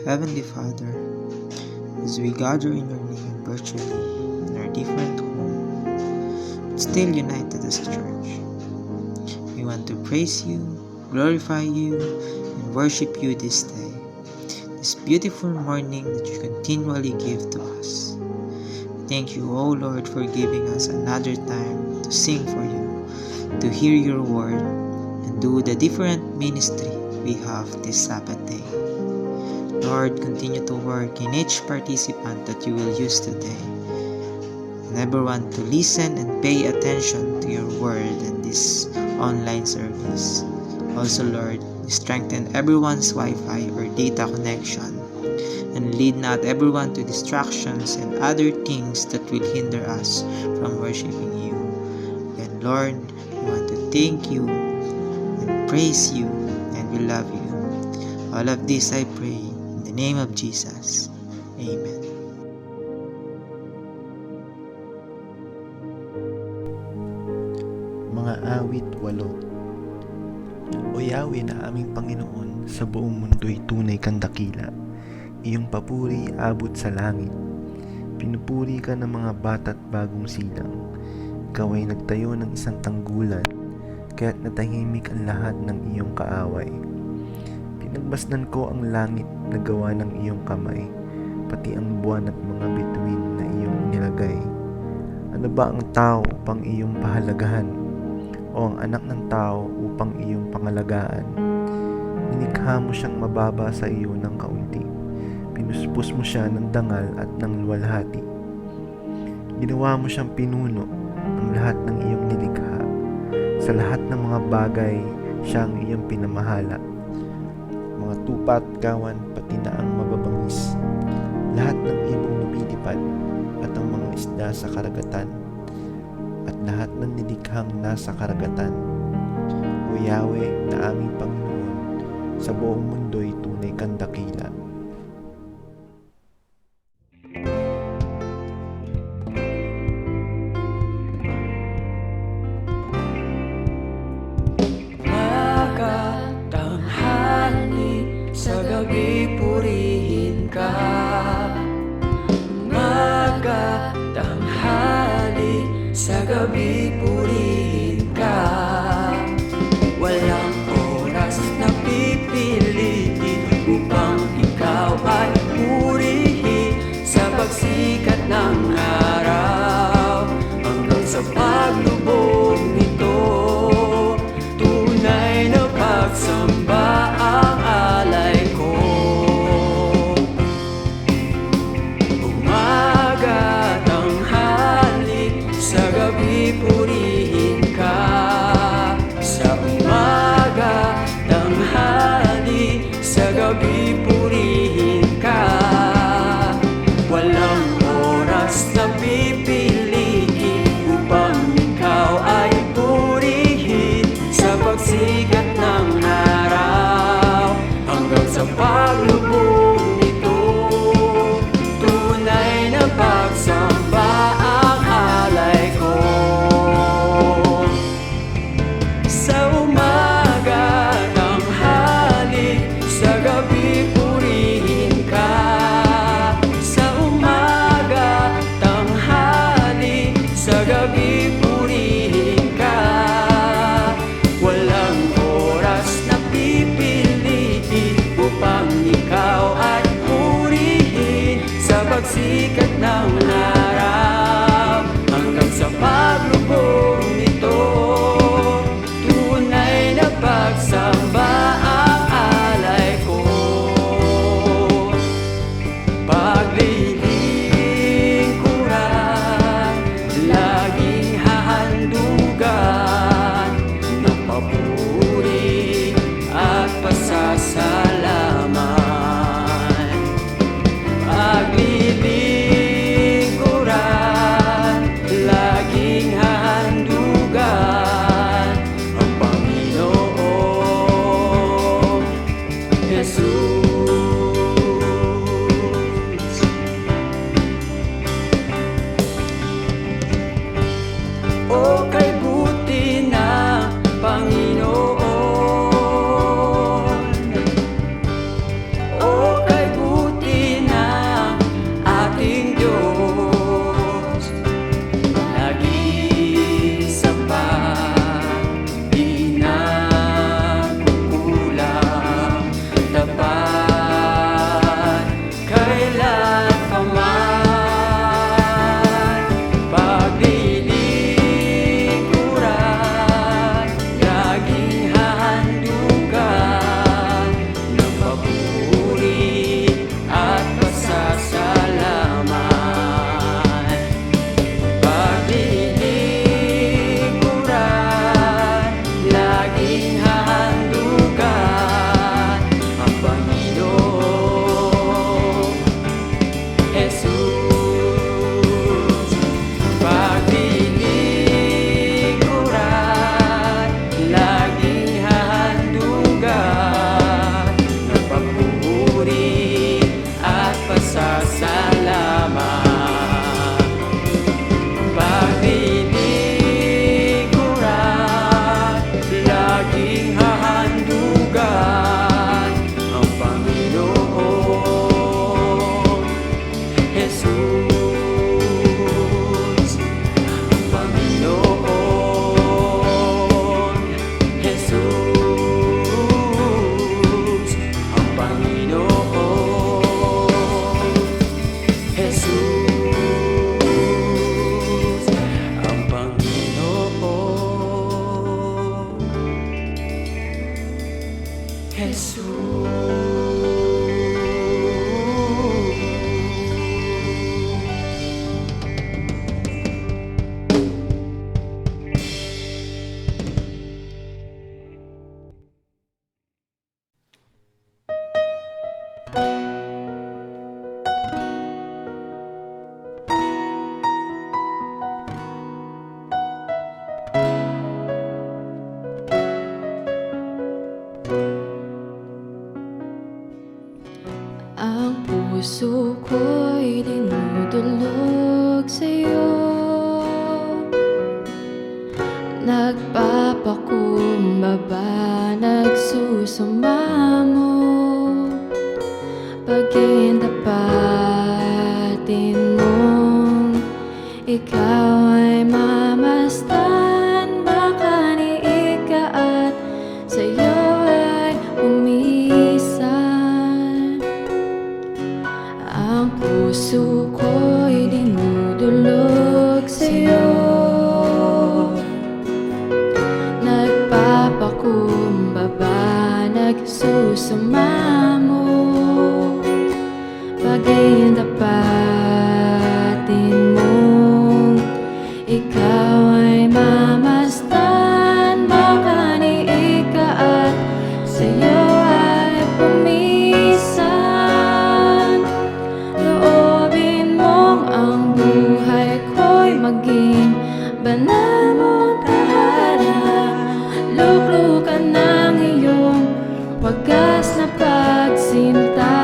Heavenly Father, as we gather in your name virtually in our different homes, but still united as a church, we want to praise you, glorify you, and worship you this day, this beautiful morning that you continually give to us. Thank you, O Lord, for giving us another time to sing for you, to hear your word, and do the different ministry we have this Sabbath day. Lord, continue to work in each participant that you will use today, and everyone to listen and pay attention to your word in this online service. Also, Lord, strengthen everyone's Wi-Fi or data connection, and lead not everyone to distractions and other things that will hinder us from worshiping you. And Lord, we want to thank you and praise you, and we love you. All of this I pray in the name of Jesus. Amen. Mga awit 8. O Yahweh na aming Panginoon, sa buong mundo'y tunay kang dakila. Iyong papuri abot sa langit. Pinupuri ka ng mga bata't bagong silang. Ikaw ay nagtayo ng isang tanggulan, kaya't natahimik ang lahat ng iyong kaaway. Pinagbasdan ko ang langit na gawa ng iyong kamay, pati ang buwan at mga bituin na iyong nilagay. Ano ba ang tao upang iyong pahalagahan, o ang anak ng tao upang iyong pangalagaan? Nilikha mo siyang mababa sa iyo ng kaunti, pinuspos mo siya ng dangal at ng luwalhati. Ginawa mo siyang pinuno ng lahat ng iyong nilikha. Sa lahat ng mga bagay, siya ang iyong pinamahala. Mga tupa at gawan, pati na ang mababangis, lahat ng ibong lumilipad, at ang mga isda sa karagatan, at lahat ng nilikhang nasa karagatan. O Yahweh na aming Panginoon, sa buong mundo'y tunay kang dakila. Sa gabi purihin ka, umaga, tanghali, sa gabi purihin ka. Walang oras na pipiliin upang ikaw ay purihin. Sa pagsikat ng araw hanggang sa paglubog nito, tunay na pagsamba ang alay ko. Umaga, tanghali, sa gabi po Ang puso ko'y dinudulog sa'yo, nagpapakumbaba, nagsusumamo, pag-indapatin mong ikaw ay mamastan, makaniig ka at sa'yo ay umisan. Ang puso ko'y dinudulog sa'yo, nagpapakumbaba, nagsusumamo, pag-indapatin mong ikaw ay mamastan, makaniig ka at sa'yo ay pumisan. Loobin mong ang buhay ko'y maging banal mong tahanan, luklukan ng iyong wagas na pagsinta,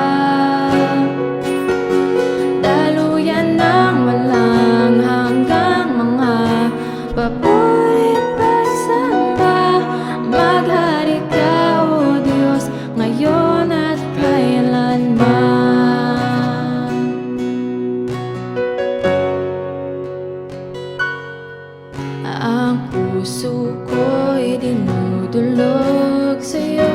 daluyan ng walang hanggang mga papurit pagsamba. Maghari ka, O Diyos, ngayon at kailanman. Ang puso ko'y dinudulog sa'yo,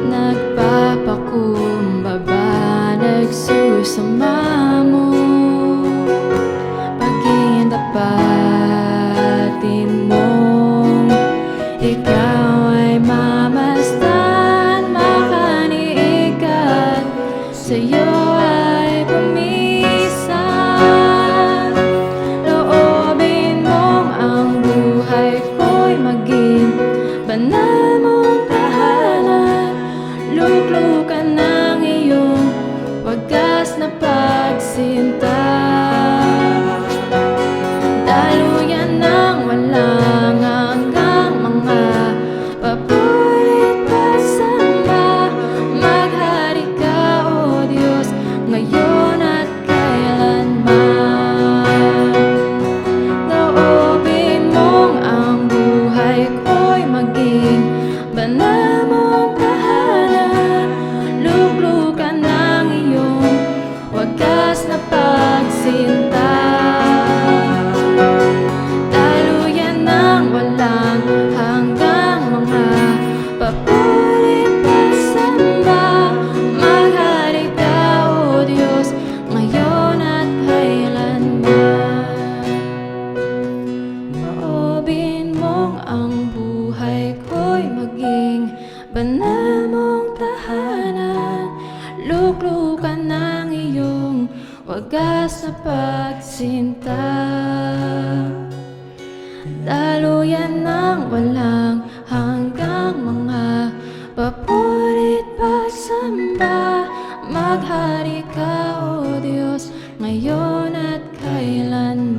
nagpapakumbaba, nagsusumamo, pag-indapatin mong ikaw ay mamastan, makaniig ka at sa'yo ay pumisan. Loobin mong ang buhay ko'y maging banal mong tahanan, luklukan ng iyong wagas na pagsinta, daluyan ng walang hanggang mga papurit pagsamba. Maghari ka, O Diyos, ngayon at kailanman. Loobin mong ang buhay ko'y maging banal mong tahanan, luklukan ng iyong wagas na pagsinta, daluyan ng walang hanggang mga papurit pagsamba. Maghari ka, O Diyos, ngayon at kailanman. Loobin mong ang buhay ko'y maging banal mong tahanan, luklukan ng iyong wagas na pagsinta, daluyan ng walang hanggang mga papurit pagsamba. Maghari ka, O Diyos, ngayon at kailanman.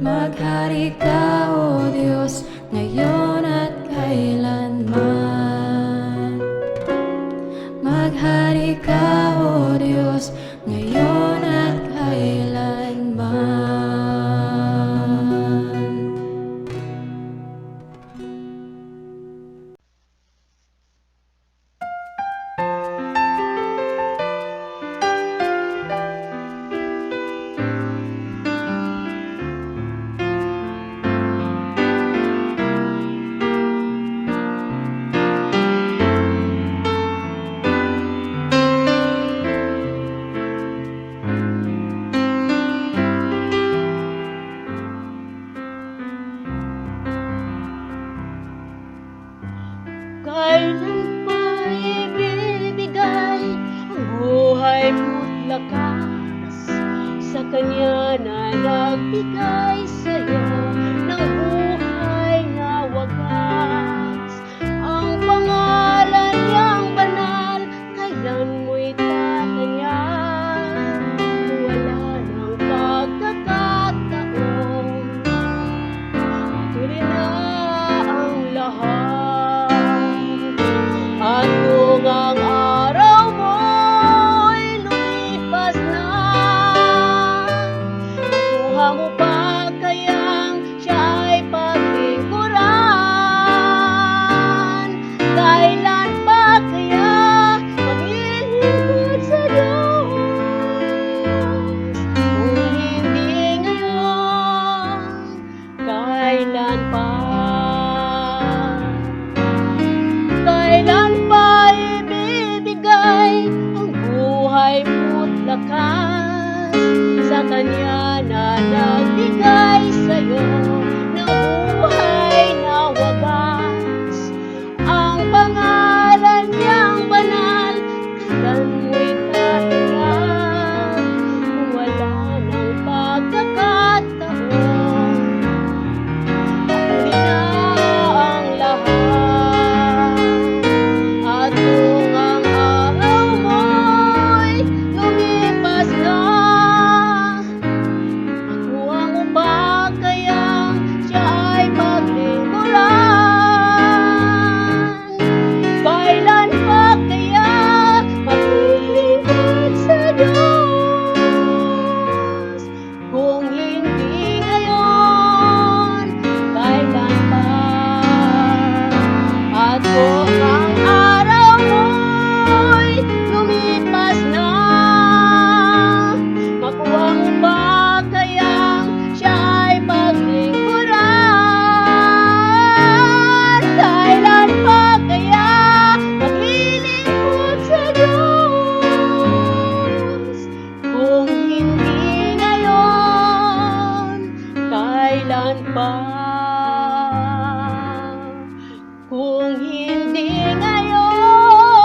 Maghari ka, O Diyos, ngayon at kailanman. Maghari ka, O Diyos, ngayon at kailanman. nagbigay sa'yo ng buhay na wagas. Ang pangalan niyang banal, kailan mo'y tatanyan? Wala nang pagkakataon, tuloy na ang lahat. At kung ang araw mo'y lumipas na, nakuha mo pa kayang siya'y paglingkuran? Kailan pa kaya maglilingkod sa Diyos? Kung hindi ngayon, kailan pa? Kailan pa ibibigay ang buhay mo't lakas sa Kanya na nagbigay sa'yo ng buhay na wagas? Ang pangalan niyang banal, kailan mo'y tatanyan? Wala nang pagkakataon, huli na ang lahat. At kung ang araw mo'y lumipas na, nakuha mo ba kayang siya ay paglingkuran? Kailan pa kaya maglilingkod sa Diyos? Kung hindi ngayon, kailan pa? At kung ang araw mo'y lumipas na, makuha mo ba kayang siya ay paglingkuran? Kailan pa kaya maglilingkod sa Diyos? Kung hindi ngayon, kailan pa? Kung hindi ngayon,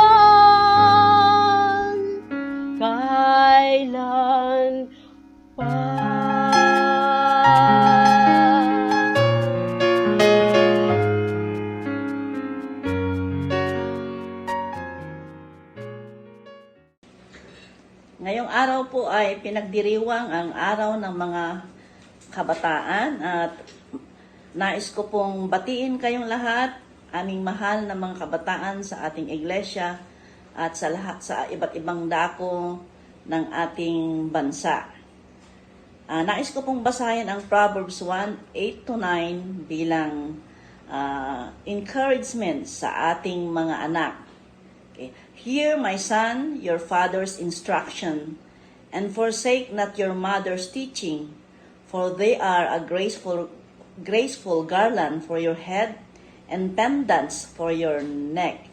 kailan pa? Ngayong araw po ay pinagdiriwang ang araw ng mga kabataan at nais ko pong batiin kayong lahat, aming mahal na mga kabataan sa ating iglesia at sa lahat sa iba't ibang dako ng ating bansa. Nais ko pong basahin ang Proverbs 1:8-9 bilang encouragement sa ating mga anak. Okay. Hear, my son, your father's instruction, and forsake not your mother's teaching, for they are a graceful garland for your head and pendants for your neck.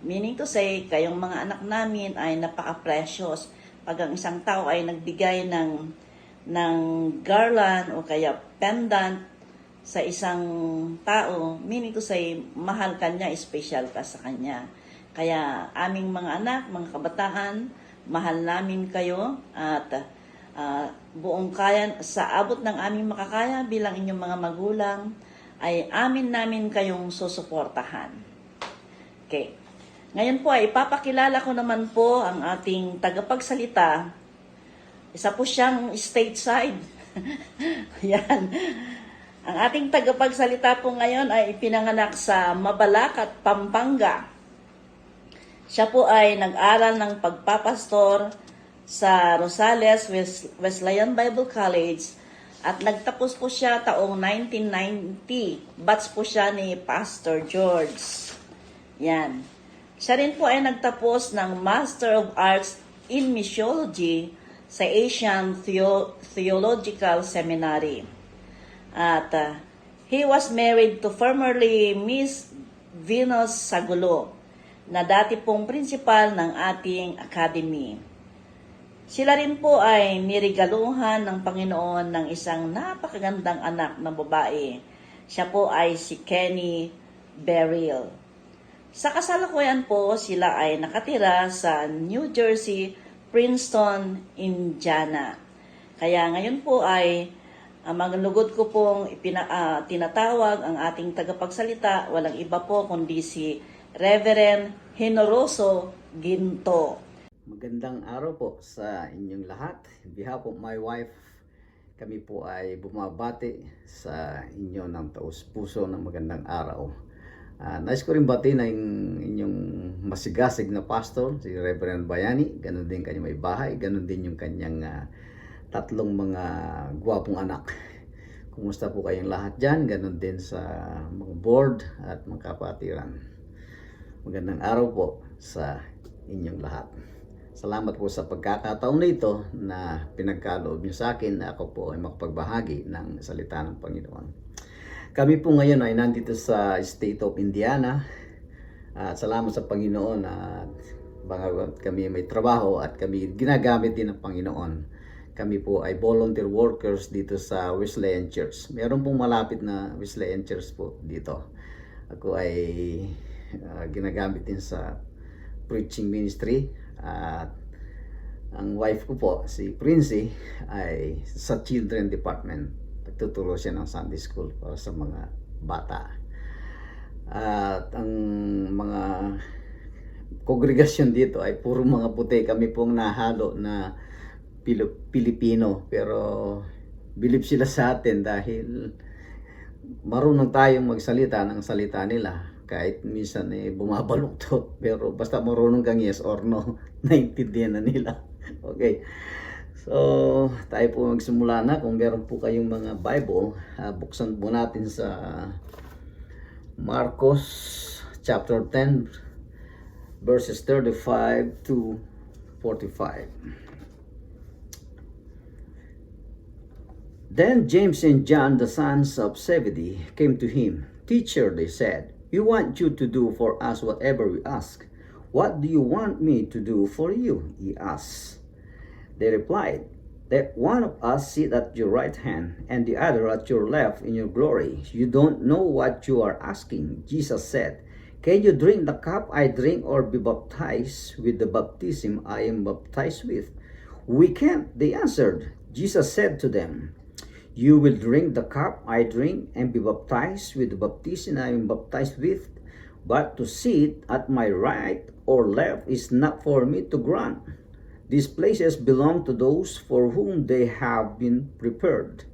Meaning to say, kayong mga anak namin ay napaka-precious. Pag ang isang tao ay nagbigay ng garland o kaya pendant sa isang tao, meaning to say, mahal kanya, special ka sa kanya. Kaya aming mga anak, mga kabataan, mahal namin kayo at buong kaya, sa abot ng aming makakaya bilang inyong mga magulang, ay namin kayong susuportahan. Okay. Ngayon po ay ipapakilala ko naman po ang ating tagapagsalita. Isa po siyang stateside. Yan. Ang ating tagapagsalita po ngayon ay ipinanganak sa Mabalacat, Pampanga. Siya po ay nag-aral ng pagpapastor sa Rosales Wesleyan Bible College at nagtapos po siya taong 1990. Batch po siya ni Pastor George. Yan. Siya rin po ay nagtapos ng Master of Arts in Missiology sa Asian Theological Seminary. At he was married to formerly Miss Venus Sagulo, na dati pong principal ng ating academy. Sila rin po ay nirigaluhan ng Panginoon ng isang napakagandang anak na babae. Siya po ay si Kenny Beryl. Sa kasalukuyan po, sila ay nakatira sa New Jersey, Princeton, Indiana. Kaya ngayon po ay Ang maglugod ko pong tinatawag ang ating tagapagsalita, walang iba po kundi si Reverend Henoroso Ginto. Magandang araw po sa inyong lahat. On behalf of my wife, kami po ay bumabati sa inyo ng taus-puso ng magandang araw. Nais ko rin bati na inyong masigasig na pastor, si Reverend Bayani. Ganon din kanyang may bahay, ganon din yung kanyang tatlong mga gwapong anak. Kumusta po kayong lahat dyan? Ganon din sa mga board at mga kapatiran. Magandang araw po sa inyong lahat. Salamat po sa pagkakataon na ito na pinagkaloob niyo sa akin na ako po ay makapagbahagi ng salita ng Panginoon. Kami po ngayon ay nandito sa State of Indiana. At salamat sa Panginoon at kami may trabaho at kami ginagamit din ng Panginoon. Kami po ay volunteer workers dito sa Wesleyan Church. Meron pong malapit na Wesleyan Church po dito. Ako ay ginagamit din sa preaching ministry. At ang wife ko po, si Princey, ay sa children department. Nagtuturo siya ng Sunday school para sa mga bata. At ang mga kongregasyon dito ay puro mga puti. Kami pong nahalo na Pilipino, pero believe sila sa atin dahil marunong tayong magsalita ng salita nila. Kahit minsan bumabaluktot, pero basta marunong kang yes or no, naintindihan na nila. Okay. So, tayo po magsimula na. Kung meron po kayong mga Bible, buksan po natin sa Marcos chapter 10 verses 35 to 45. Then James and John, the sons of Zebedee, came to him. Teacher, they said, we want you to do for us whatever we ask. What do you want me to do for you? He asked. They replied, let one of us sit at your right hand and the other at your left in your glory. You don't know what you are asking. Jesus said, can you drink the cup I drink or be baptized with the baptism I am baptized with? We can't, they answered. Jesus said to them, you will drink the cup I drink and be baptized with the baptism I am baptized with, but to sit at my right or left is not for me to grant. These places belong to those for whom they have been prepared.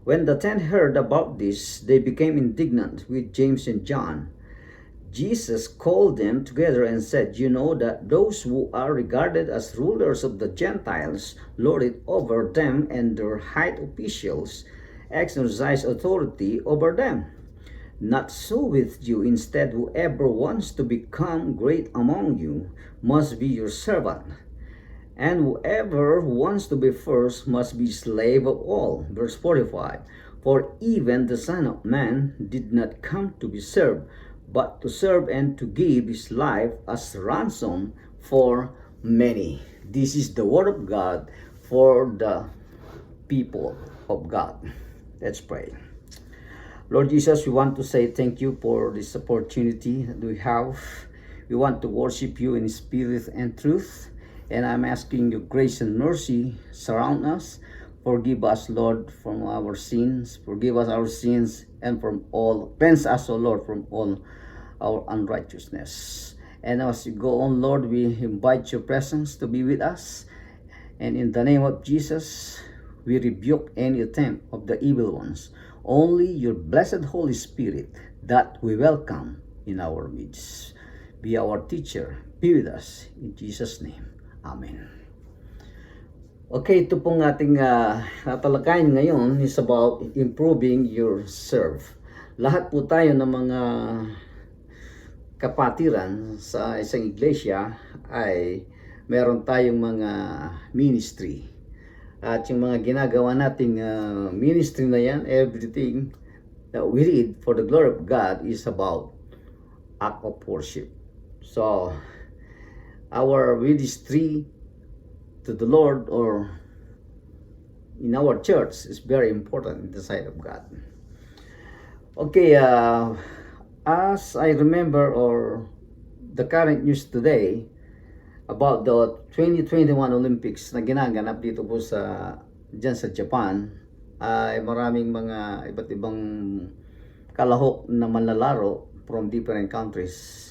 When the 10 heard about this, they became indignant with James and John. Jesus called them together and said, you know that those who are regarded as rulers of the Gentiles lord it over them, and their high officials exercise authority over them. Not so with you. Instead, whoever wants to become great among you must be your servant, and whoever wants to be first must be slave of all. Verse 45, for even the Son of Man did not come to be served, but to serve and to give his life as ransom for many. This is the word of God for the people of God. Let's pray. Lord Jesus, we want to say thank you for this opportunity that we have. We want to worship you in spirit and truth. And I'm asking you grace and mercy surround us. Forgive us, Lord, from our sins. Forgive us our sins and from all. Cleanse us, O Lord, from all our unrighteousness. And as we go on, Lord, we invite your presence to be with us. And in the name of Jesus, we rebuke any attempt of the evil ones. Only your blessed Holy Spirit that we welcome in our midst. Be our teacher. Be with us. In Jesus' name. Amen. Okay, ito pong ating tatalakayin ngayon is about improving your serve. Lahat po tayo ng mga kapatiran sa isang iglesia ay meron tayong mga ministry. At yung mga ginagawa nating ministry na yan, everything that we read for the glory of God is about act of worship. So, our ministry to the Lord or in our church is very important in the sight of God. Okay, as I remember, or the current news today about the 2021 Olympics na ginaganap dito po dyan sa Japan, ay maraming mga iba't ibang kalahok na manlalaro from different countries.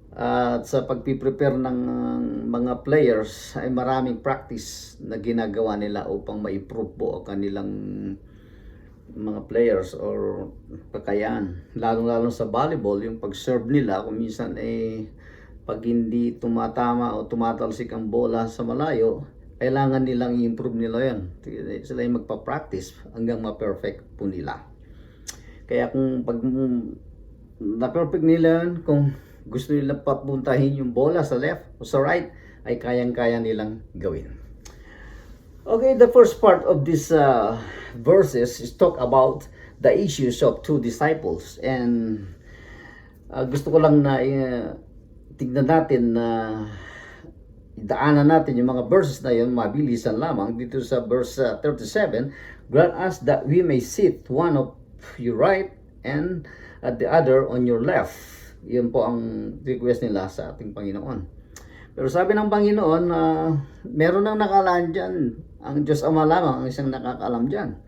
At sa pagpiprepare ng mga players ay maraming practice na ginagawa nila upang ma-improve po ang kanilang mga players or kakayaan. Lalo sa volleyball, yung pag-serve nila, kung minsan pag hindi tumatama o tumatalsik ang bola sa malayo, kailangan nilang i-improve nila yan. Sila yung magpa-practice hanggang ma-perfect po nila. Kaya kung pag na-perfect nila yan, kung gusto nila papuntahin yung bola sa left o sa right, ay kayang-kaya nilang gawin. Okay, the first part of this verses is talk about the issues of two disciples. And gusto ko lang na tignan natin na daanan natin yung mga verses na yun, mabilisan lamang. Dito sa verse 37, grant us that we may sit one of your right and at the other on your left. Yun po ang request nila sa ating Panginoon. Pero sabi ng Panginoon, meron nang nakalaan dyan. Ang Diyos Ama lamang ang isang nakakaalam dyan.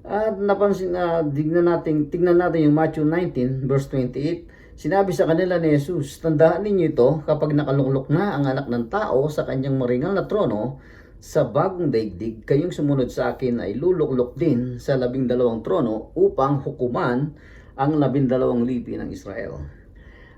At napansin, tignan natin yung Matthew 19 verse 28. Sinabi sa kanila ni Jesus, tandaan ninyo ito, kapag nakaluklok na ang anak ng tao sa kanyang maringal na trono, sa bagong daigdig, kayong sumunod sa akin ay luluklok din sa 12 trono upang hukuman ang 12 lipi ng Israel.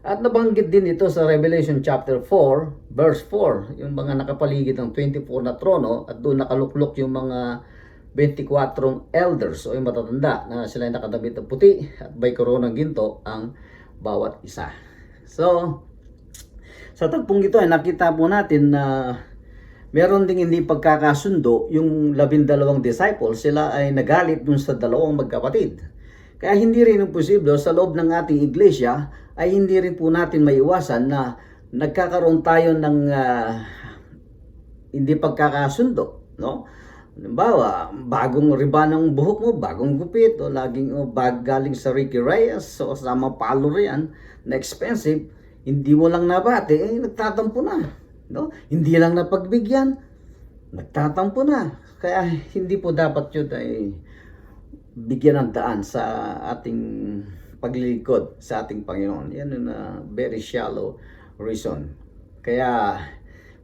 At nabanggit din ito sa Revelation chapter 4, verse 4, yung mga nakapaligid ng 24 na trono at doon nakaluklok yung mga 24 elders o yung matatanda na sila ay nakadamit ng puti at may koronang ginto ang bawat isa. So, sa tagpong ito ay nakita po natin na meron ding hindi pagkakasundo yung 12 disciples, sila ay nagalit dun sa dalawang magkapatid. Kaya hindi rin posible sa loob ng ating iglesia ay hindi rin po natin maiwasan na nagkakaroon tayo ng hindi pagkakasundo, no? Halimbawa, bagong riban ng buhok mo, bagong gupit, o laging bag galing sa Ricky Reyes, o sama palo riyan, na expensive, hindi mo lang nabati, nagtatampo na, no? Hindi lang napagbigyan, nagtatampo na. Kaya hindi po dapat yun ay bigyan ng daan sa ating paglilingkod sa ating Panginoon. Yan yung very shallow reason. Kaya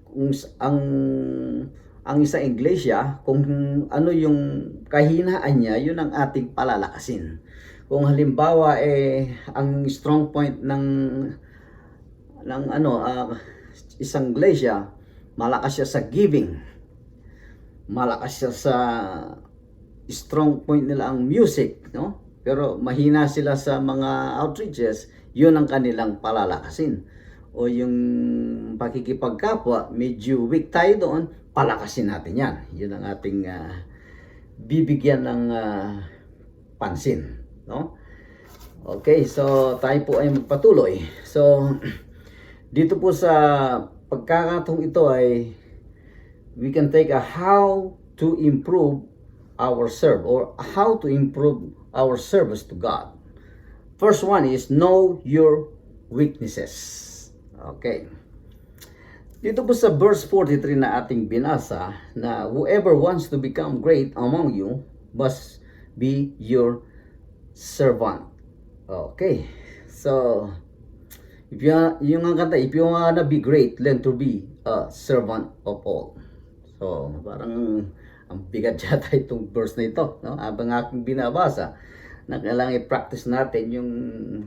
kung ang isang iglesia, kung ano yung kahinaan niya, yun ang ating palalakasin. Kung halimbawa ang strong point ng isang iglesia, malakas siya sa giving, malakas siya sa strong point nila ang music, no? Pero mahina sila sa mga outreaches, yun ang kanilang palalakasin. O yung pakikipagkapwa, medyo weak tayo doon, palakasin natin yan. Yun ang ating bibigyan ng pansin, no? Okay, so tayo po ay magpatuloy. So dito po sa pagkakataong ito ay we can take a how to improve our serve or how to improve our service to God. First one is know your weaknesses. Okay. Dito po sa verse 43 na ating binasa na whoever wants to become great among you must be your servant. Okay. So if you wanna be great, learn to be a servant of all. So parang ang bigat yata itong verse na ito, no? Habang aking binabasa na kailangan i-practice natin yung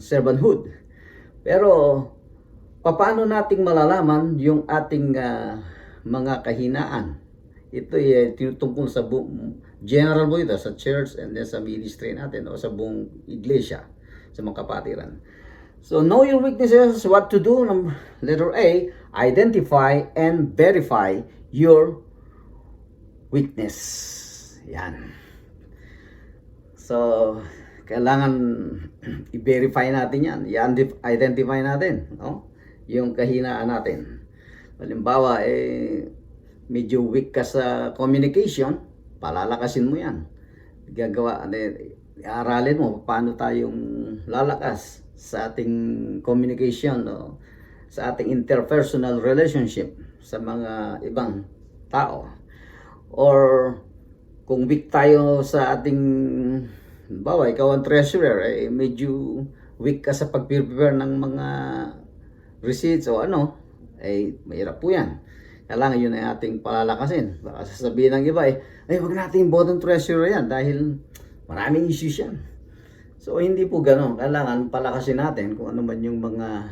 servanthood. Pero paano nating malalaman yung ating mga kahinaan? Ito ay tinutungkol sa general po ito, sa church and then sa ministry natin o sa buong iglesia, sa mga kapatiran. So know your weaknesses, what to do. Letter A, identify and verify your weakness. Yan. So kailangan i-verify natin yan, i-identify natin, no? Yung kahinaan natin. Halimbawa, medyo weak ka sa communication, palalakasin mo yan. Aralin mo paano tayong lalakas sa ating communication, no? Sa ating interpersonal relationship sa mga ibang tao. Or kung weak tayo sa ating, bawa ikaw ang treasurer, medyo weak ka sa pag-prepare ng mga receipts o ano, mahirap po yan. Kailangan yun ay ating palalakasin. Baka sasabihin ng iba wag natin bottom treasurer yan dahil maraming issues yan. So hindi po gano'n. Kailangan palakasin natin kung ano man yung mga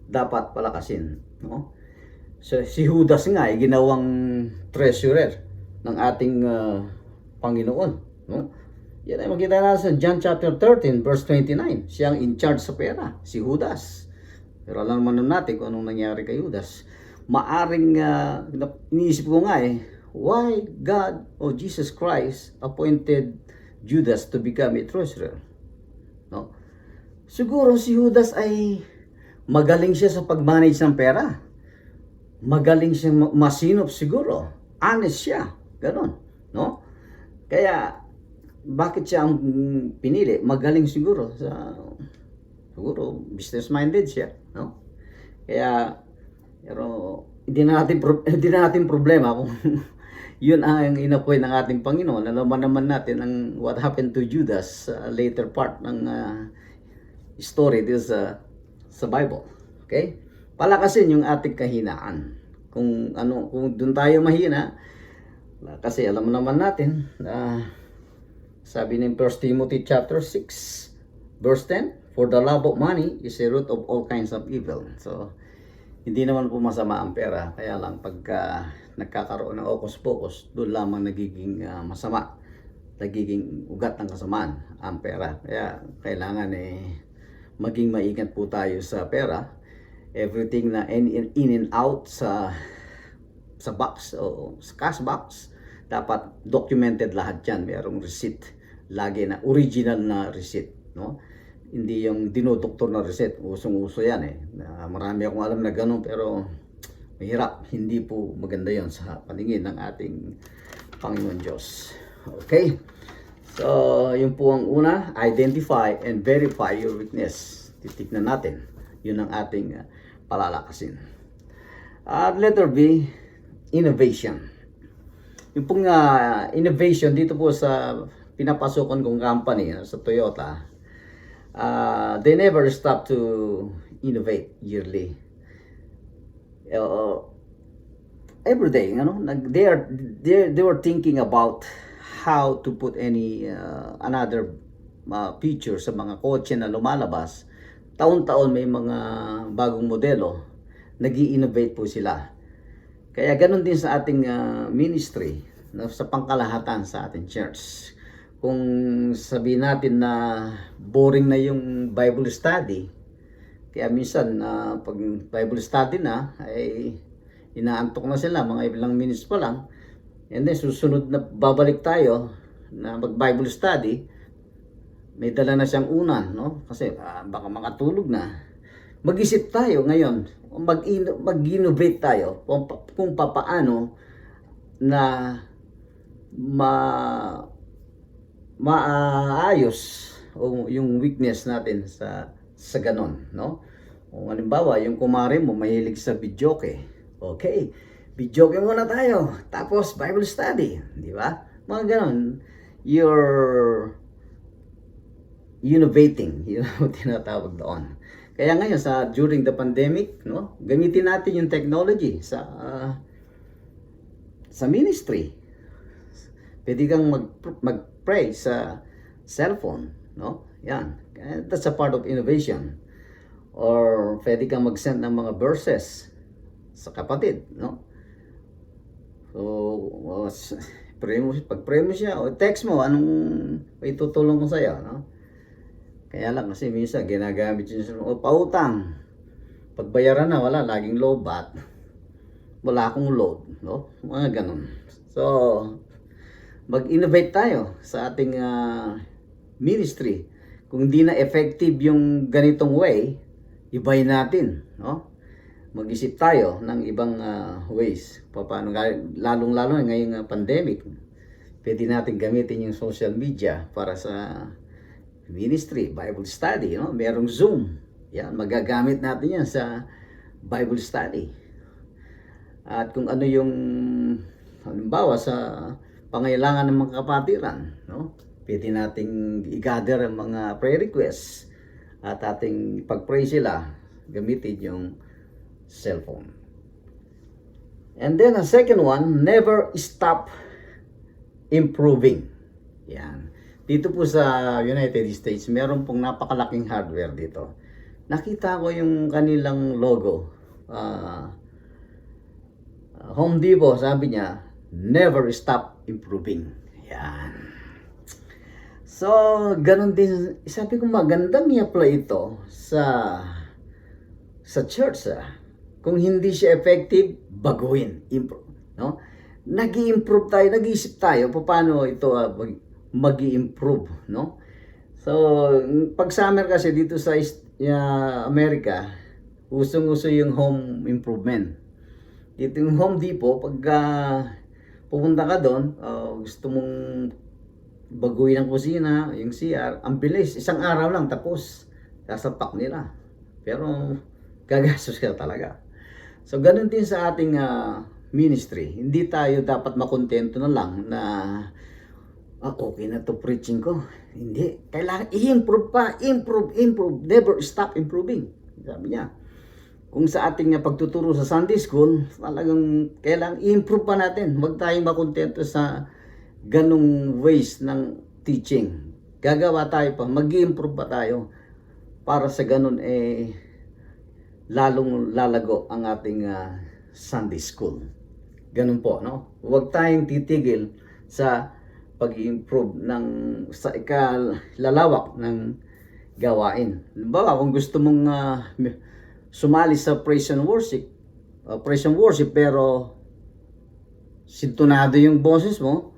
dapat palakasin, no? So si Judas nga ay ginawang treasurer ng ating Panginoon, no? Yan ay makita na sa John chapter 13 verse 29. Siyang in charge sa pera, si Judas. Pero alam naman natin kung anong nangyari kay Judas. Maaring iniisip ko nga why God or Jesus Christ appointed Judas to become a treasurer, no? Siguro si Judas ay magaling siya sa pag-manage ng pera. Magaling siya masinop siguro. Honest siya. Ganon, no? Kaya bakit siya ang pinili? Magaling siguro siguro business-minded siya, no? Kaya pero hindi na natin problema kung yun ang inapoy ng ating Panginoon. Nalaman naman natin ang what happened to Judas later part ng story dito sa Bible. Okay? Palakasin yung ating kahinaan. Kung doon tayo mahina, kasi alam naman natin sabi ng 1 Timothy chapter 6 verse 10, for the love of money is a root of all kinds of evil. So hindi naman po masama ang pera, kaya lang pagka nagkakaroon ng okus-pokus, doon lamang nagiging masama, nagiging ugat ng kasamaan ang pera. Kaya kailangan maging maingat po tayo sa pera. Everything na in and out sa box o sa cash box, dapat documented lahat yan. Merong receipt, lagi na original na receipt, no? Hindi yung dinodoktor na receipt. Usong-uso yan marami akong alam na ganun, pero mahirap. Hindi po maganda yon sa paningin ng ating Panginoon Diyos. Okay? So, yun po ang una. Identify and verify your weakness. Titignan natin. Yun ang ating palalakasin. Letter B, innovation. Yung pong innovation dito po sa pinapasukan kong company sa Toyota, they never stop to innovate yearly. Every day, they were thinking about how to put another feature sa mga kotse na lumalabas. Taon-taon may mga bagong modelo, nag-i-innovate po sila. Kaya ganun din sa ating ministry, sa pangkalahatan sa ating church. Kung sabihin natin na boring na yung Bible study, kaya minsan pag Bible study na, ay inaantok na sila, mga ilang minutes pa lang, and then susunod na babalik tayo na mag-Bible study, may dala na siyang unan, no? Kasi baka makatulog na. Mag-isip tayo ngayon, mag-innovate tayo kung papaano na maayos yung weakness natin sa ganon, no? Kung halimbawa, yung kumare mo mahilig sa videoke. Okay, videoke muna tayo. Tapos Bible study, di ba? Mga ganon. You're innovating, tinatawag doon. Kaya ngayon during the pandemic, no, gamitin natin yung technology sa ministry. Pwede kang mag-pray sa cellphone, no? Yan. That's a part of innovation. Or pwede kang mag-send ng mga verses sa kapatid, no? So, pag-pray mo siya, o text mo, anong itutulong ko sa'yo, no? Kaya lang kasi minsan ginagamit yun sa pautang. Pagbayaran na, wala, laging low bat. Wala akong load, no? Mga ganun. So, mag-innovate tayo sa ating ministry. Kung di na effective yung ganitong way, ibahin natin, no? Mag-isip tayo ng ibang ways. Paano, lalong-lalo ngayong pandemic, pwede natin gamitin yung social media para sa ministry, Bible study, no? Merong Zoom. Yan, magagamit natin yan sa Bible study. At kung ano yung halimbawa sa pangailangan ng mga kapatiran, no? Pwede nating i-gather ang mga prayer requests at ating pag-pray sila gamitin yung cellphone. And then a second one, never stop improving. Yan. Dito po sa United States, meron pong napakalaking hardware dito. Nakita ko yung kanilang logo. Home Depot, sabi niya, never stop improving. Yan. So, ganun din. Sabi ko, magandang i-apply ito sa church. Kung hindi siya effective, baguhin. Improve. No? Nag-i-improve tayo, nag-iisip tayo paano ito mag-i-improve. No? So, pag summer kasi dito sa Amerika, usong-uso yung home improvement. Dito yung Home Depot, pag pupunta ka doon, gusto mong baguhin ang kusina, yung CR, ang bilis, isang araw lang tapos, sasapak nila. Pero gagastos ka talaga. So ganun din sa ating ministry. Hindi tayo dapat makontento na lang na okay na to preaching ko. Hindi, kailangan i-improve pa, improve, never stop improving. Sabi niya. Kung sa ating pagtuturo sa Sunday School, talagang kailangan i-improve pa natin. Huwag tayong makontento sa ganong ways ng teaching. Gagawa tayo pa, mag-i-improve pa tayo para sa ganon lalong lalago ang ating Sunday School. Ganun po, no? Huwag tayong titigil sa pag-i-improve sa ikalalawak ng gawain. Halimbawa, kung gusto mong sumali sa praise and worship pero sintonado yung boses mo,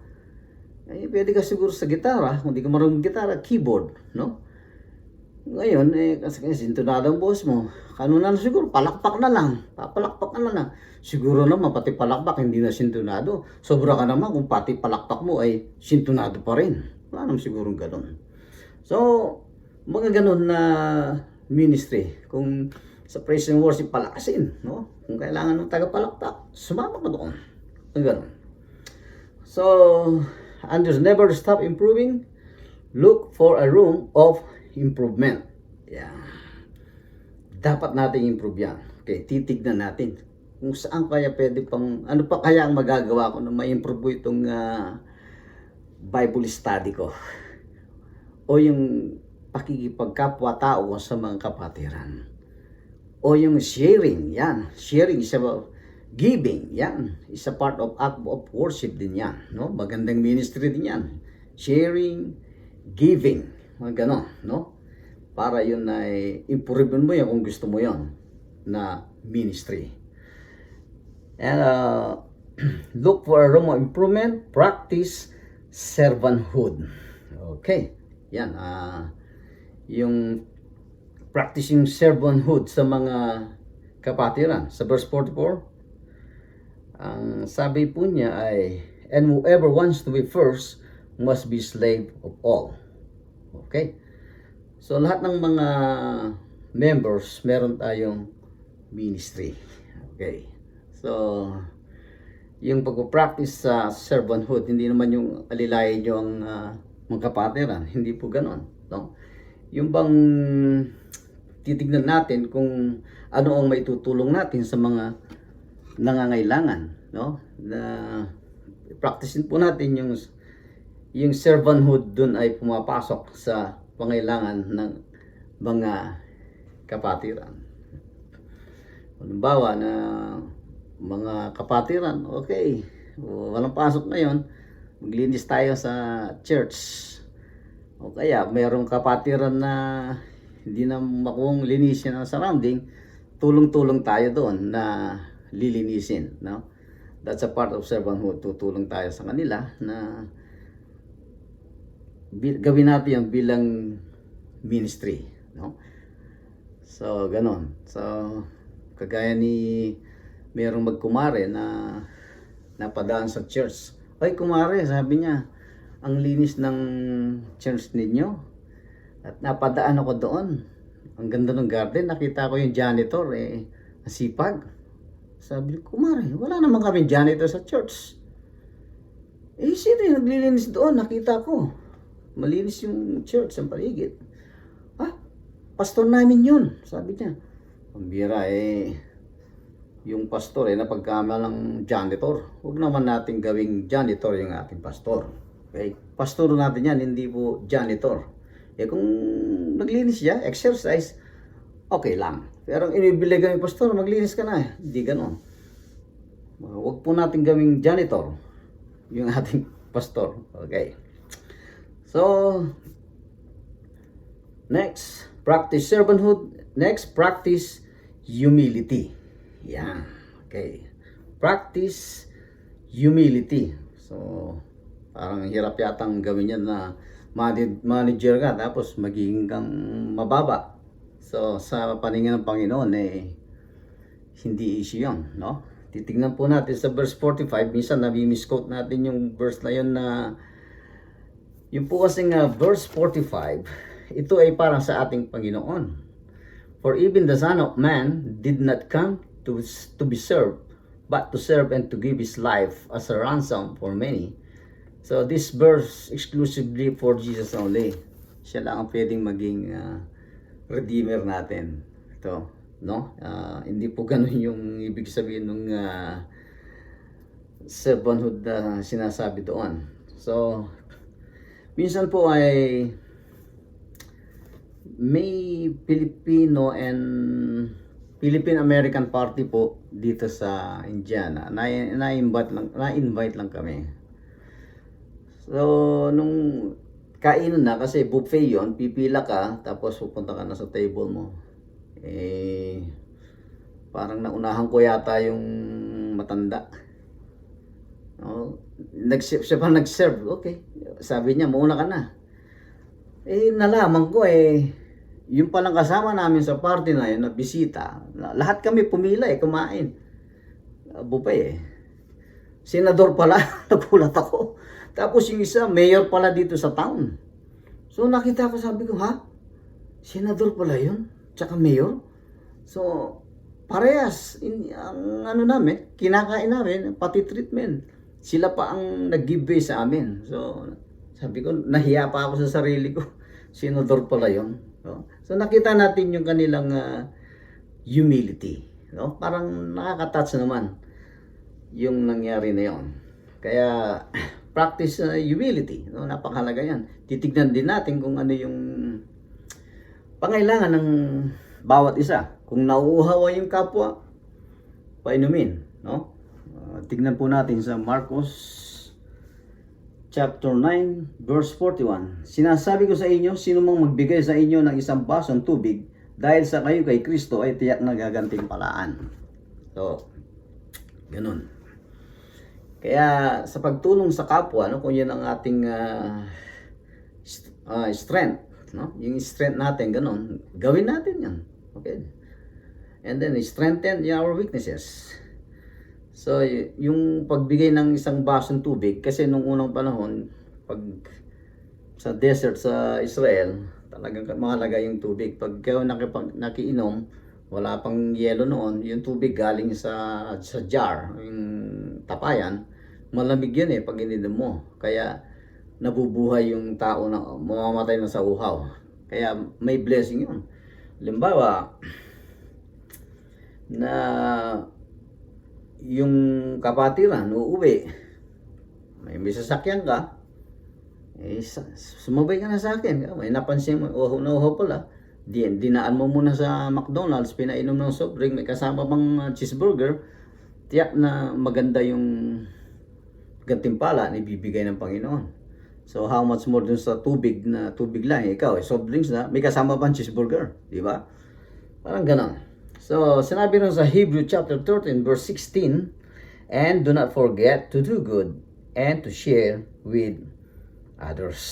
pwede ka siguro sa gitara. Kung di ka marunong gitara, keyboard, no? Ngayon, kasi sintonado ang boses mo, kanunan siguro, palakpak na lang. Papalakpak ka na lang. Siguro naman, pati palakpak, hindi na sintonado. Sobra ka naman kung pati palakpak mo ay sintonado pa rin. Wala naman siguro ganun. So, mga ganun na ministry. Kung sa praise and worship, palakasin, no? Kung kailangan ng taga-palakpak, sumama ka doon. Ang ganun. So, and just never stop improving. Look for a room of improvement. Yeah. Dapat natin improve yan. Okay, titignan natin kung saan kaya pwede pang, ano pa kaya ang magagawa ko na ma-improve ko itong Bible study ko o yung pakikipagkapwa-tao sa mga kapatiran o yung sharing, yan. Sharing is about giving, yan. Is a part of act of worship din yan, no? Magandang ministry din yan. Sharing, giving, mga gano'n, no? Para yun ay improve mo yan kung gusto mo yon na ministry. And look for a room of improvement, practice servanthood. Okay, yan. Yung practicing servanthood sa mga kapatiran. Sa verse 44, ang sabi po niya ay, and whoever wants to be first must be slave of all. Okay? So, lahat ng mga members, meron tayong ministry. Okay? So, yung pag-practice sa servanthood, hindi naman yung alilayan nyo ang mga kapatiran. Hindi po ganon. No? Yung bang titignan natin kung ano ang maitutulong natin sa mga nangangailangan, no? Na practicein po natin yung servanthood, dun ay pumapasok sa pangailangan ng mga kapatiran. Halimbawa na mga kapatiran, okay, walang pasok ngayon, maglinis tayo sa church. O kaya mayroong kapatiran na hindi na makuhang linisin ang surrounding, tulong-tulong tayo doon na lilinisin, no? That's a part of servanthood. Tutulong tayo sa kanila na gawin natin yung bilang ministry, no? So, ganon. So, kagaya ni mayroong magkumare na napadaan sa church. Ay, kumare, sabi niya, ang linis ng church ninyo. At napadaan ako doon. Ang ganda ng garden. Nakita ko yung janitor, nasipag. Sabi ko, kumare, wala naman kami janitor sa church. Sino yung naglilinis doon? Nakita ko. Malinis yung church, ang paligid. Pastor namin yun, sabi niya. Pambira yung pastor napagkamalang janitor. Huwag naman natin gawing janitor yung ating pastor. Okay? Pastor natin yan, hindi po janitor. Kung naglinis siya, exercise, okay lang. Pero ang inibiligan yung pastor, maglinis ka na. Hindi ganon. Huwag po natin gawing janitor yung ating pastor. Okay. So, next, practice servanthood. Next, practice humility. Yan. Okay. Practice humility. So, parang hirap yatang gawin yan na manager ka tapos magiging kang mababa. So, sa paningin ng Panginoon, hindi issue yun, no? Titignan po natin sa verse 45. Minsan nami-misquote natin yung verse na yun na yung po kasing verse 45, ito ay parang sa ating Panginoon. For even the Son of Man did not come to be served, but to serve and to give His life as a ransom for many. So this verse exclusively for Jesus only. Siya lang ang pwedeng maging redeemer natin. Ito, no? Hindi po ganun yung ibig sabihin ng servanthood na sinasabi doon. So, minsan po ay may Filipino and Philippine-American party po dito sa Indiana. Na-invite lang kami. So, nung kainan na, kasi buffet yon, pipila ka, tapos pupunta ka na sa table mo. Parang naunahan ko yata yung matanda. No? Siya pa nag-serve. Okay. Sabi niya, mauna ka na. Nalaman ko yung palang kasama namin sa party na yun, na bisita, lahat kami pumila kumain. Buffet Senador pala, nagulat ako. Tapos yung isa, mayor pala dito sa town. So nakita ko, sabi ko, Senador pala yun? Tsaka mayor? So, parehas. Ang namin, kinakain namin, pati treatment. Sila pa ang nag-give sa amin. So, sabi ko, nahiya pa ako sa sarili ko. Senador pala yun. So nakita natin yung kanilang humility. No? Parang nakaka-touch naman yung nangyari na yun. Kaya practice humility. No? Napakahalaga yan. Titignan din natin kung ano yung pangailangan ng bawat isa. Kung nauuhawa yung kapwa, painumin. No? Tignan po natin sa Marcos chapter 9, verse 41. Sinasabi ko sa inyo, sino mang magbigay sa inyo ng isang basong tubig dahil sa kayo kay Kristo ay tiyak na gagantimpalaan. So, ganun. Kaya sa pagtulong sa kapwa, kung yan ang ating strength, yung strength natin, ganun, gawin natin yan. Okay? And then, strengthen our weaknesses. So, yung pagbigay ng isang basong tubig, kasi nung unang panahon, pag sa desert sa Israel, talagang mahalaga yung tubig. Pag kayo nakiinom, wala pang yelo noon, yung tubig galing sa jar, yung tapayan, malamig yun pag ininom mo. Kaya nabubuhay yung tao na mamamatay na sa uhaw. Kaya may blessing yun. Halimbawa, na yung kapatiran, uuwi, may sasakyan ka, sumabay ka na sa akin. May napansin mo, uhaw pala, dinaan mo muna sa McDonald's, pinainom ng soft drink, may kasama pang cheeseburger, tiyak na maganda yung gantimpala na ibibigay ng Panginoon. So how much more dun sa tubig lang, ikaw, soft drinks na, may kasama pang cheeseburger, di ba? Parang ganon. So, sinabi rin sa Hebrew chapter 13 verse 16, and do not forget to do good and to share with others.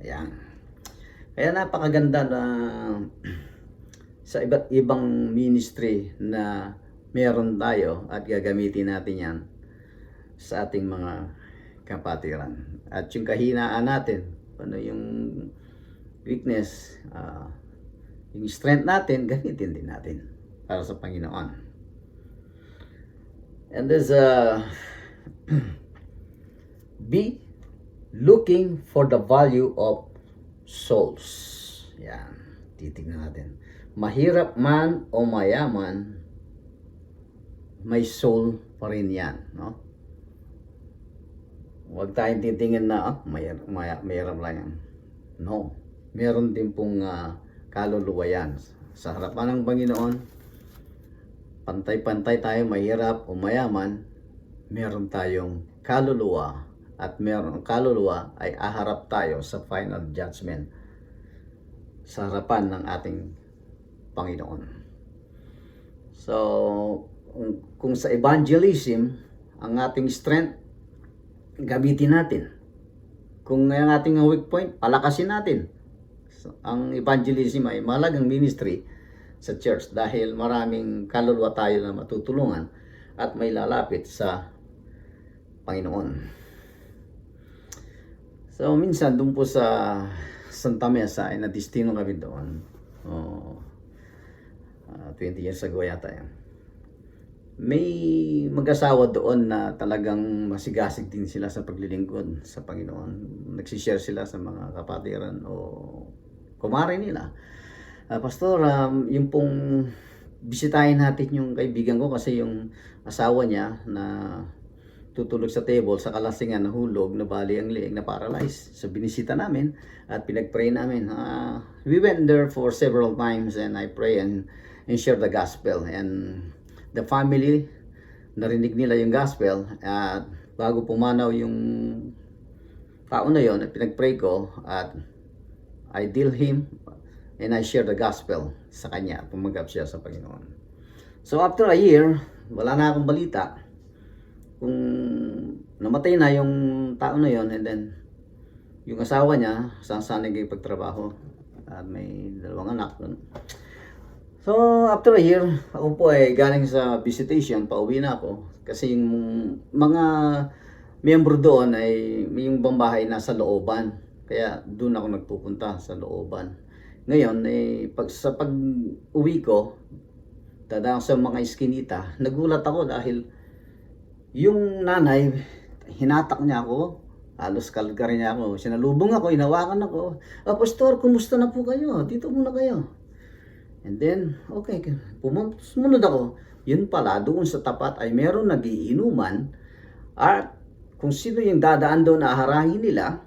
Ayan. Kaya napakaganda na sa iba't ibang ministry na meron tayo at gagamitin natin yan sa ating mga kapatiran. At yung kahinaan natin, ano yung weakness, yung strength natin, gamitin din natin para sa Panginoon. And there's be looking for the value of souls. Yan, titignan natin. Mahirap man o mayaman, may soul pa rin yan, no? Huwag tayong titingin na mahirap lang yan. No, meron din pong kaluluwa yan. Sa harapan ng Panginoon, pantay-pantay tayo, mahirap o mayaman, meron tayong kaluluwa, at meron kaluluwa ay aharap tayo sa final judgment sa harapan ng ating Panginoon. So, kung sa evangelism, ang ating strength, gamitin natin. Kung ang ating weak point, palakasin natin. So, ang evangelism ay mahalagang ministry sa church dahil maraming kaluluwa tayo na matutulungan at may lalapit sa Panginoon. So, minsan doon po sa Santa Mesa ay nadistino kami doon. 20 years ago yata yan. May mag-asawa doon na talagang masigasig din sila sa paglilingkod sa Panginoon. Nagsishare sila sa mga kapatiran o kumare nila. Pastor, yung pong bisitahin natin yung kaibigan ko kasi yung asawa niya na tutulog sa table sa kalasingan, nahulog, nabali ang liig, na paralyzed. So binisita namin at pinag-pray namin. We went there for several times and I pray and share the gospel. And the family, narinig nila yung gospel at bago pumanaw yung tao na yon, pinag-pray ko at I deal him and I share the gospel sa kanya. Tumanggap siya sa Panginoon. So after a year, wala na akong balita kung namatay na yung tao na yon, and then yung asawa niya saan nagpagtrabaho at may 2 anak. So after a year, ako po ay galing sa visitation, pauwi na ako kasi yung mga miyembro doon ay yung bambahay nasa looban, kaya doon ako nagpupunta sa looban. Ngayon sa pag-uwi ko, dadaan sa mga iskinita, nagulat ako dahil yung nanay, hinatak niya ako, halos kalkar niya ako, sinalubong ako, inawakan ako. Pastor, kumusta na po kayo? Dito muna kayo. And then, okay, sumunod ako. Yun pala, doon sa tapat ay meron nagiinuman at kung sino yung dadaan doon na harangin nila,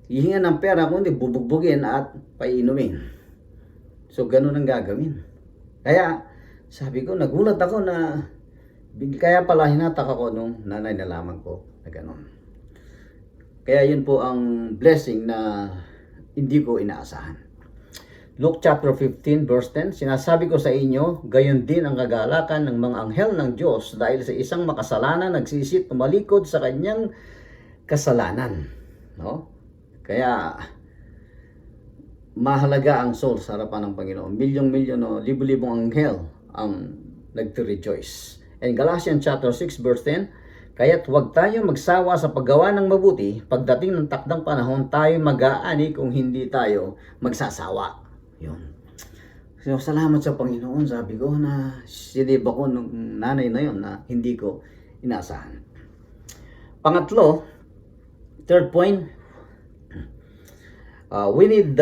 hihingan ng pera kundi bubugbugin at paiinumin. So, ganun ang gagawin. Kaya, sabi ko, nagulat ako na kaya pala hinatak ako nung nanay na lamang ko na gano'n. Kaya yun po ang blessing na hindi ko inaasahan. Luke chapter 15 verse 10, sinasabi ko sa inyo, gayon din ang kagalakan ng mga anghel ng Diyos dahil sa isang makasalanan nagsisit tumalikod sa kanyang kasalanan. No? Kaya mahalaga ang soul sa harapan ng Panginoon. Milyong-milyon o libo-libong anghel ang nagte-rejoice. And Galatians chapter 6 verse 10, kaya't huwag tayo magsawa sa paggawa ng mabuti, pagdating ng takdang panahon tayo mag-aani kung hindi tayo magsasawa. Yun. So, salamat sa Panginoon, sabi ko na sinib ako ng nanay na yun na hindi ko inaasahan. Pangatlo, third point, we need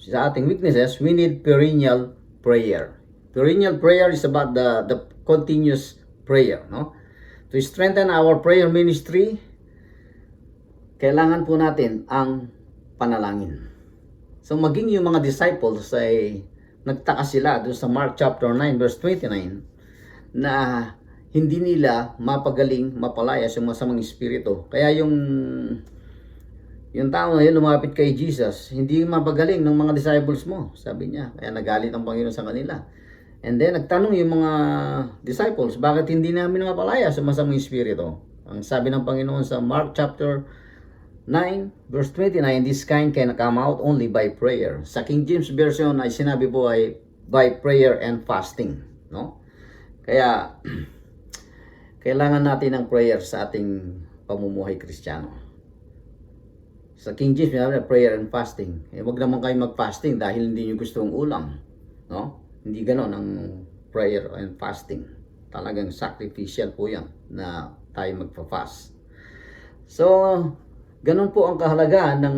sa ating weaknesses, we need perennial prayer. Perennial prayer is about the continuous prayer, no? To strengthen our prayer ministry, kailangan po natin ang panalangin. So maging yung mga disciples ay nagtaka sila doon sa Mark chapter 9 verse 29 na hindi nila mapagaling, mapalayas yung masamang espiritu. Kaya yung tao na yun lumapit kay Jesus, hindi mapagaling ng mga disciples mo, sabi niya. Kaya nagalit ang Panginoon sa kanila. And then nagtanong yung mga disciples, bakit hindi namin mapalaya sa masamang espiritu? Ang sabi ng Panginoon sa Mark chapter 9 verse 29, this kind can come out only by prayer. Sa King James version ay sinabi po ay by prayer and fasting, no? Kaya kailangan natin ng prayer sa ating pamumuhay Kristiyano. Sa King James sinabi prayer and fasting. Wag naman kayo mag-fasting dahil hindi niyo gusto ng ulam, no? Hindi ganoon ang prayer and fasting. Talagang sacrificial po yan na tayo magpa-fast. So, ganun po ang kahalagahan ng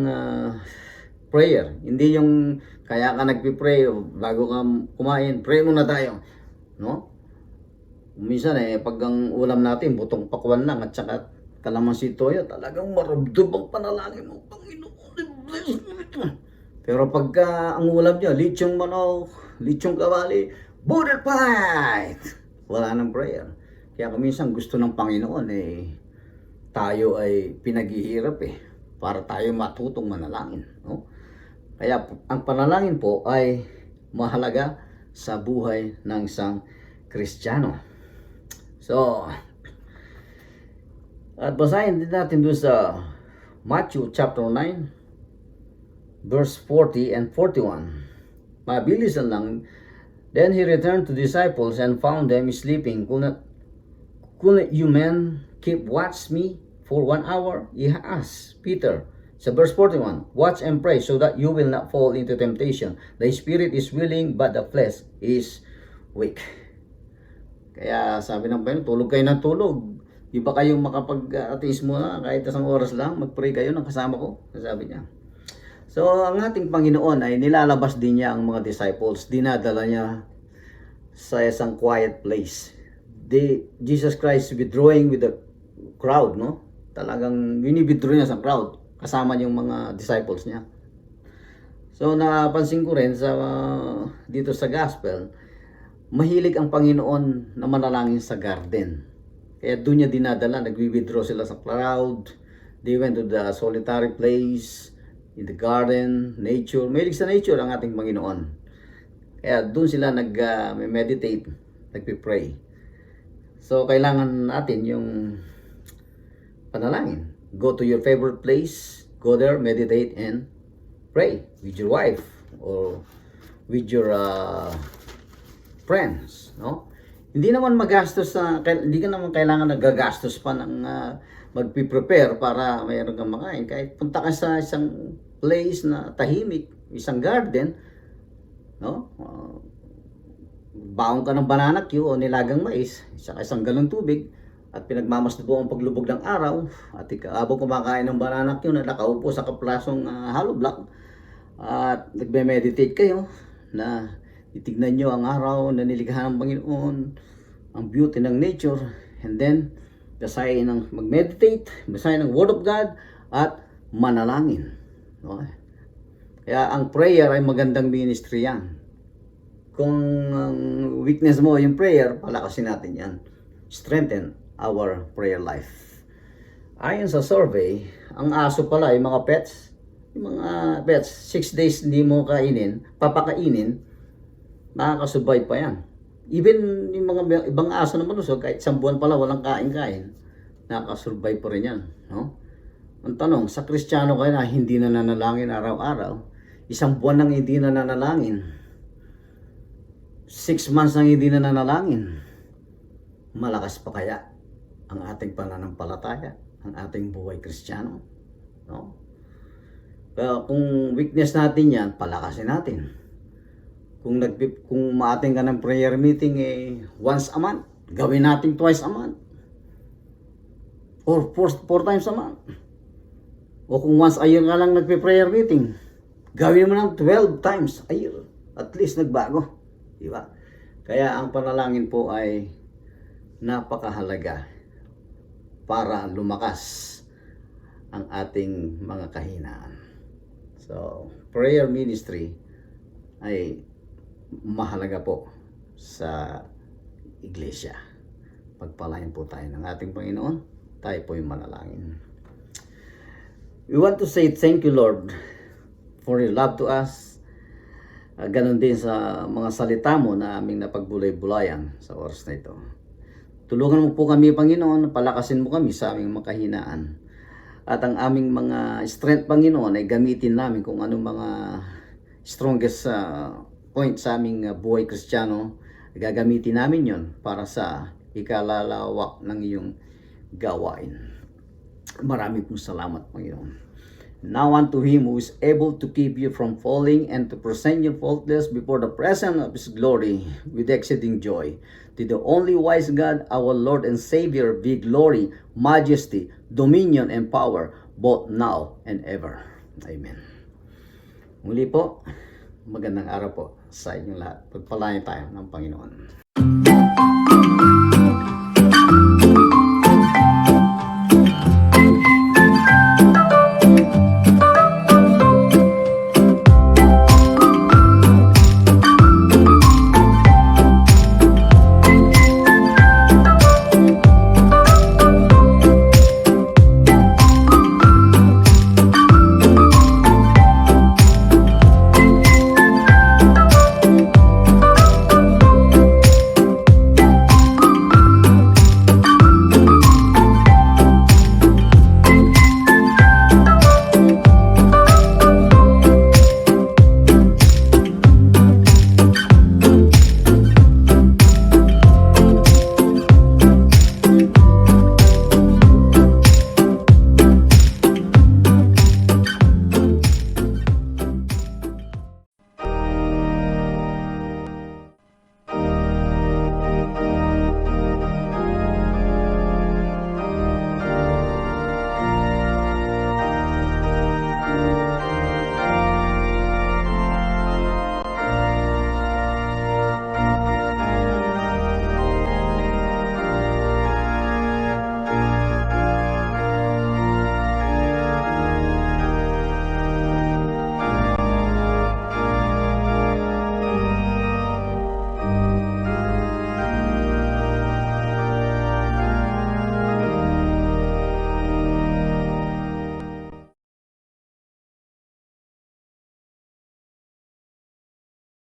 prayer. Hindi yung kaya ka nagpi-pray bago ka kumain, pray muna tayo. No? Minsan pag ang ulam natin, butong pakwan lang at saka kalamansi toyo, talagang marabdob ang panalangin mo. Panginoon, bless mo ito. Pero pagka ang ulam niya, lechong manok, lechong kawali, border fight, wala nang prayer. Kaya kung minsan gusto ng Panginoon, tayo ay pinaghihirap para tayo matutong manalangin. No? Kaya ang panalangin po ay mahalaga sa buhay ng isang Kristiyano. So, at basahin din natin doon sa Matthew chapter 9, verse 40 and 41. Mabilisan lang. Then he returned to the disciples and found them sleeping. Couldn't you men keep watch me for 1 hour? He asked Peter. Sa verse 41, watch and pray so that you will not fall into temptation. The spirit is willing, but the flesh is weak. Kaya sabi ng Panginoon, tulog kayo ng tulog. Di ba kayong makapag-atiis muna kahit isang oras lang, mag-pray kayo ng kasama ko? Sabi niya. So, ang ating Panginoon ay nilalabas din niya ang mga disciples. Dinadala niya sa isang quiet place. Jesus Christ withdrawing with the crowd, no? Talagang winibidro niya sa crowd. Kasama yung mga disciples niya. So, napansin ko rin dito sa gospel, mahilig ang Panginoon na manalangin sa garden. Kaya doon niya dinadala, nag-withdraw sila sa crowd. They went to the solitary place, in the garden, nature. Mahilig sa nature ang ating Panginoon. Kaya doon sila nag-meditate, nagpipray. So, kailangan natin yung panalangin. Go to your favorite place, go there, meditate, and pray with your wife or with your friends, no? Hindi naman magastos hindi ka naman kailangan nagagastos pa ng magpi-prepare para mayroon kang makain. Kahit punta ka sa isang place na tahimik, isang garden, no? Baon ka ng banana cue o nilagang mais, isang galong tubig, at pinagmamasdan po ang paglubog ng araw, at habang kumakain ng banana cue na nakaupo sa kaplasong hollow block, at nagme-meditate kayo na titignan nyo ang araw na nilikha ng Panginoon, ang beauty ng nature, and then mag-meditate, basahin ng Word of God, at manalangin. Okay? Kaya ang prayer ay magandang ministry yan. Kung weakness mo yung prayer, palakasin natin yan. Strengthen our prayer life. Ayon sa survey, ang aso pala, yung mga pets, 6 days hindi mo papakainin, nakakasubay pa yan. Even yung mga ibang aso na malusog, kahit 1 buwan pala walang kain-kain, nakakasurvive pa rin yan. No? Ang tanong, sa Kristiyano kayo na hindi na nanalangin araw-araw, 1 buwan nang hindi na nanalangin, 6 months nang hindi na nanalangin, malakas pa kaya ang ating pananampalataya, ang ating buhay Kristiyano? No? Kaya kung weakness natin yan, palakasin natin. Kung maating ka ng prayer meeting once a month, gawin natin twice a month. Or 4 times a month. O kung once a year ka lang nagpe-prayer meeting, gawin mo ng 12 times a year. At least nagbago. Diba? Kaya ang panalangin po ay napakahalaga para lumakas ang ating mga kahinaan. So, prayer ministry ay mahalaga po sa iglesia. Pagpalain po tayo ng ating Panginoon, tayo po yung manalangin. We want to say thank you, Lord, for your love to us. Ganon din sa mga salita mo na aming napagbulay-bulayan sa oras na ito. Tulungan mo po kami, Panginoon, palakasin mo kami sa aming mga kahinaan. At ang aming mga strength, Panginoon, ay gamitin namin kung anong mga strongest point sa aming buhay Kristiyano. Gagamitin namin yon para sa ikalalawak ng iyong gawain. Marami pong salamat, Panginoon. Now unto him who is able to keep you from falling and to present you faultless before the presence of his glory with exceeding joy. To the only wise God, our Lord and Savior, be glory, majesty, dominion, and power, both now and ever. Amen. Muli po, magandang araw po sa inyong lahat. Pagpalain tayo ng Panginoon.